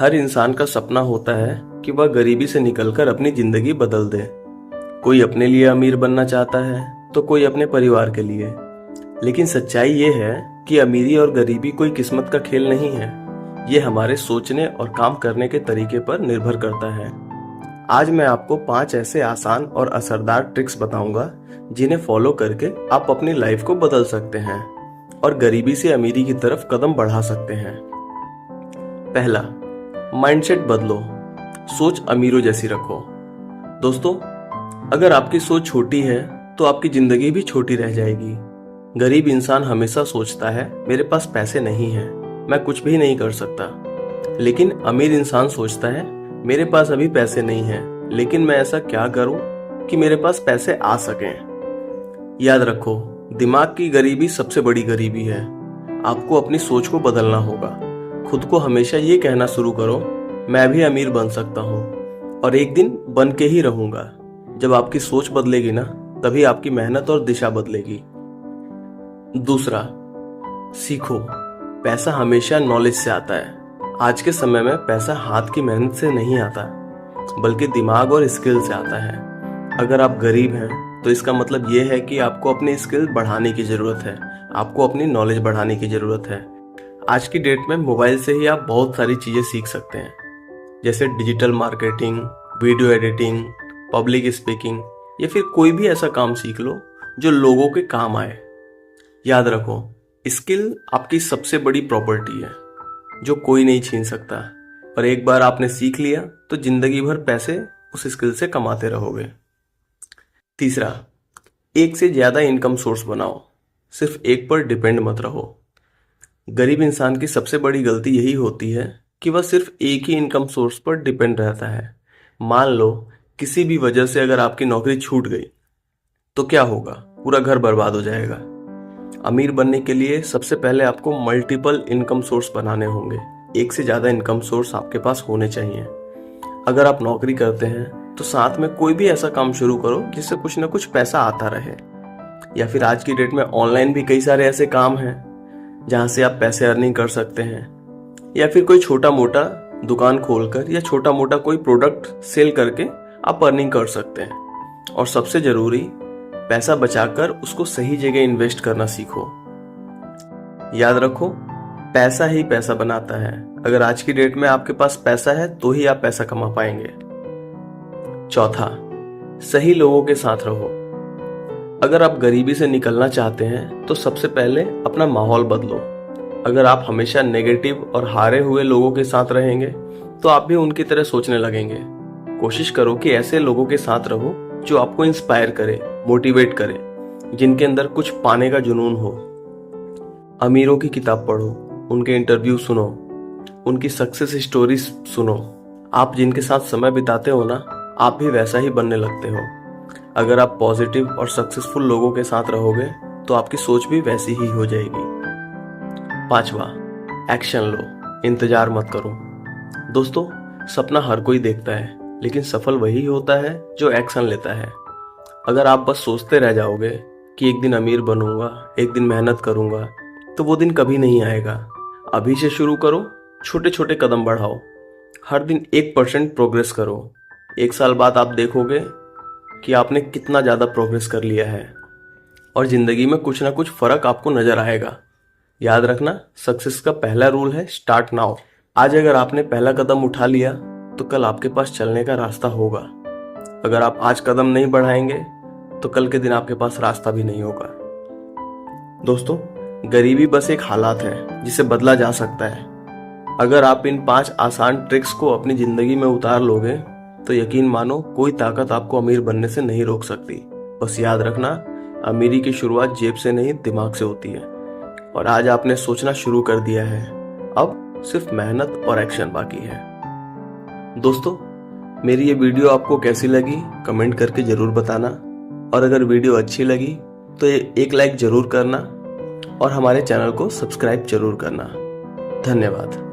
हर इंसान का सपना होता है कि वह गरीबी से निकलकर अपनी जिंदगी बदल दे। कोई अपने लिए अमीर बनना चाहता है तो कोई अपने परिवार के लिए। लेकिन सच्चाई ये है कि अमीरी और गरीबी कोई किस्मत का खेल नहीं है। ये हमारे सोचने और काम करने के तरीके पर निर्भर करता है। आज मैं आपको 5 ऐसे आसान और असरदार ट्रिक्स बताऊंगा जिन्हें फॉलो करके आप अपनी लाइफ को बदल सकते हैं और गरीबी से अमीरी की तरफ कदम बढ़ा सकते हैं। पहला, माइंडसेट बदलो, सोच अमीरों जैसी रखो। दोस्तों, अगर आपकी सोच छोटी है तो आपकी जिंदगी भी छोटी रह जाएगी। गरीब इंसान हमेशा सोचता है मेरे पास पैसे नहीं है, मैं कुछ भी नहीं कर सकता। लेकिन अमीर इंसान सोचता है मेरे पास अभी पैसे नहीं है, लेकिन मैं ऐसा क्या करूं कि मेरे पास पैसे आ सकें। याद रखो, दिमाग की गरीबी सबसे बड़ी गरीबी है। आपको अपनी सोच को बदलना होगा। खुद को हमेशा ये कहना शुरू करो, मैं भी अमीर बन सकता हूँ और एक दिन बन के ही रहूंगा। जब आपकी सोच बदलेगी ना, तभी आपकी मेहनत और दिशा बदलेगी। दूसरा, सीखो। पैसा हमेशा नॉलेज से आता है। आज के समय में पैसा हाथ की मेहनत से नहीं आता, बल्कि दिमाग और स्किल से आता है। अगर आप गरीब हैं तो इसका मतलब ये है कि आपको अपनी स्किल बढ़ाने की जरूरत है, आपको अपनी नॉलेज बढ़ाने की जरूरत है। आज की डेट में मोबाइल से ही आप बहुत सारी चीजें सीख सकते हैं, जैसे digital marketing, video editing, public speaking, या फिर कोई भी ऐसा काम सीख लो जो लोगों के काम आए। याद रखो, स्किल आपकी सबसे बड़ी प्रॉपर्टी है जो कोई नहीं छीन सकता, और एक बार आपने सीख लिया तो जिंदगी भर पैसे उस स्किल से कमाते रहोगे। तीसरा, एक से ज्यादा इनकम सोर्स बनाओ, सिर्फ एक पर डिपेंड मत रहो। गरीब इंसान की सबसे बड़ी गलती यही होती है कि वह सिर्फ एक ही इनकम सोर्स पर डिपेंड रहता है। मान लो किसी भी वजह से अगर आपकी नौकरी छूट गई तो क्या होगा? पूरा घर बर्बाद हो जाएगा। अमीर बनने के लिए सबसे पहले आपको मल्टीपल इनकम सोर्स बनाने होंगे। एक से ज्यादा इनकम सोर्स आपके पास होने चाहिए। अगर आप नौकरी करते हैं तो साथ में कोई भी ऐसा काम शुरू करो जिससे कुछ ना कुछ पैसा आता रहे। या फिर आज की डेट में ऑनलाइन भी कई सारे ऐसे काम हैं जहां से आप पैसे अर्निंग कर सकते हैं। या फिर कोई छोटा मोटा दुकान खोलकर या छोटा मोटा कोई प्रोडक्ट सेल करके आप अर्निंग कर सकते हैं। और सबसे जरूरी, पैसा बचाकर उसको सही जगह इन्वेस्ट करना सीखो। याद रखो, पैसा ही पैसा बनाता है। अगर आज की डेट में आपके पास पैसा है तो ही आप पैसा कमा पाएंगे। चौथा, सही लोगों के साथ रहो। अगर आप गरीबी से निकलना चाहते हैं तो सबसे पहले अपना माहौल बदलो। अगर आप हमेशा नेगेटिव और हारे हुए लोगों के साथ रहेंगे तो आप भी उनकी तरह सोचने लगेंगे। कोशिश करो कि ऐसे लोगों के साथ रहो जो आपको इंस्पायर करे, मोटिवेट करे, जिनके अंदर कुछ पाने का जुनून हो। अमीरों की किताब पढ़ो, उनके इंटरव्यू सुनो, उनकी सक्सेस स्टोरी सुनो। आप जिनके साथ समय बिताते हो ना, आप भी वैसा ही बनने लगते हो। अगर आप पॉजिटिव और सक्सेसफुल लोगों के साथ रहोगे तो आपकी सोच भी वैसी ही हो जाएगी। पांचवा, एक्शन लो, इंतजार मत करो। दोस्तों, सपना हर कोई देखता है, लेकिन सफल वही होता है जो एक्शन लेता है। अगर आप बस सोचते रह जाओगे कि एक दिन अमीर बनूंगा, एक दिन मेहनत करूंगा, तो वो दिन कभी नहीं आएगा। अभी से शुरू करो, छोटे छोटे कदम बढ़ाओ, हर दिन 1% प्रोग्रेस करो। 1 साल बाद आप देखोगे कि आपने कितना ज्यादा प्रोग्रेस कर लिया है और जिंदगी में कुछ ना कुछ फर्क आपको नजर आएगा। याद रखना, सक्सेस का पहला रूल है स्टार्ट नाउ। आज अगर आपने पहला कदम उठा लिया तो कल आपके पास चलने का रास्ता होगा। अगर आप आज कदम नहीं बढ़ाएंगे तो कल के दिन आपके पास रास्ता भी नहीं होगा। दोस्तों, गरीबी बस एक हालात है जिसे बदला जा सकता है। अगर आप इन 5 आसान ट्रिक्स को अपनी जिंदगी में उतार लोगे तो यकीन मानो, कोई ताकत आपको अमीर बनने से नहीं रोक सकती। बस याद रखना, अमीरी की शुरुआत जेब से नहीं, दिमाग से होती है। और आज आपने सोचना शुरू कर दिया है, अब सिर्फ मेहनत और एक्शन बाकी है। दोस्तों, मेरी ये वीडियो आपको कैसी लगी कमेंट करके जरूर बताना, और अगर वीडियो अच्छी लगी तो एक लाइक जरूर करना और हमारे चैनल को सब्सक्राइब जरूर करना। धन्यवाद।